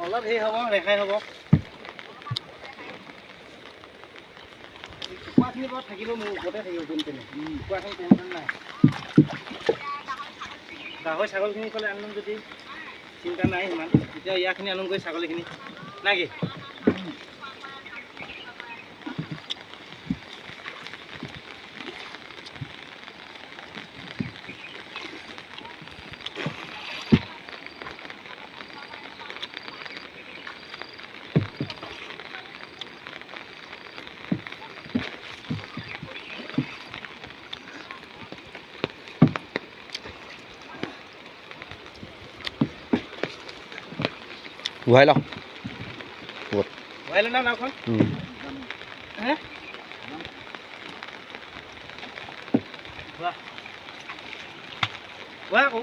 অলপ হেৰি হ'ব ৰেহাই হ'ব কুকুৰাখিনি বাৰু থাকিব মোৰ ওপৰতে থাকিব যেন তেনে কুকুৰাখিনি টেনশ্যন নাই গাহৰি ছাগলীখিনি ক'লে আনিম যদি চিন্তা নাই সিমান এতিয়া ইয়াৰখিনি আনিম কৰি ছাগলীখিনি নাই কি ঘূৰাই লওঁ ভৰাইলে না নাওখন হে ভৰা আকৌ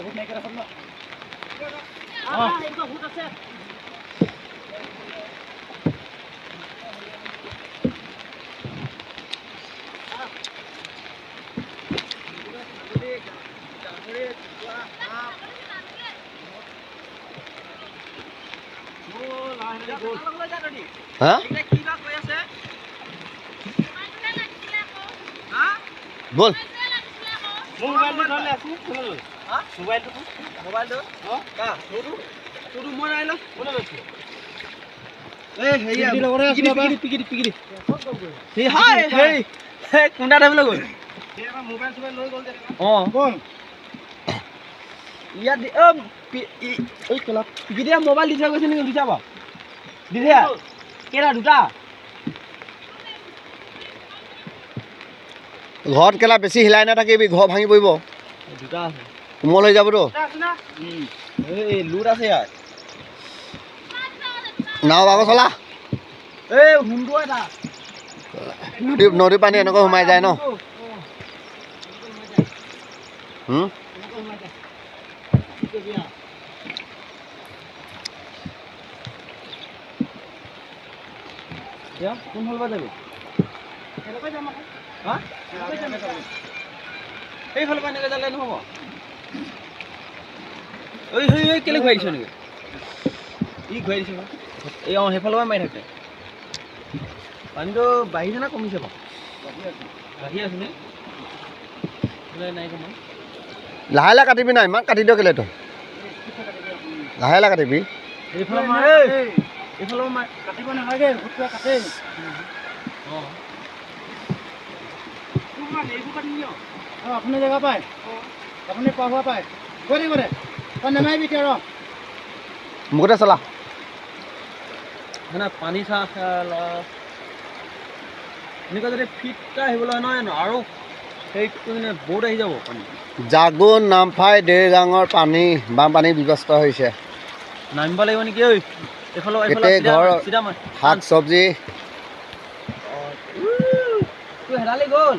ভূত নাইকিয়া ৰাখক ন ভূত আছে হা বল মোবাইল দি থৈ গৈছে নেকি সুধি চাব দিছে কেইটা দুটা ঘৰত কেলা বেছি হিলাই নাথাকিবি ঘৰ ভাঙি পৰিব দুটা আছে কোমল হৈ যাবতো এই লুট আছে ইয়াত নাও বাগৰ চলা এই হুন্দু এটা নদীৰ পানী এনেকৈ সোমাই যায় ন কোন ফালৰ পৰা যাবি সেইফালৰ পৰা এনেকৈ যালে নহ'ব ঐ কেলৈ ঘূৰাই দিছ নেকি কি ঘূৰাই দিছ এই অঁ সেইফালৰ পৰা মাৰি থাকে পানীটো বাঢ়িছে নে কমিছে বাৰু বাঢ়ি আছে নে নাই কমা লাহে লাহে কাটিবি না ইমান কাটি দিয় কেলৈ তই লাহে লাহে কাটিবি এইফালৰ পৰা এইফালৰ পৰা কাটিব নালাগে ভূতটোৱে কাটে অঁ আপুনি জেগা পায় আপুনি পোৱা হোৱা পায় গৈ থাকিব দে তই নেমাৰিবি এতিয়া ৰ মুখতে চলা মানে পানী চাহ এনেকুৱা যদি ফিটটা আহিবলৈ নহয় জানো আৰু সেইটো মানে বহুত আহি যাব পানী জাগোন নামফাই দেৰগাঙৰ পানী বানপানীৰ ব্যৱস্থা হৈছে নামিব লাগিব নেকি ঐ এইফালে ঘৰ শাক চব্জি তোৰ হেৰালি গ'ল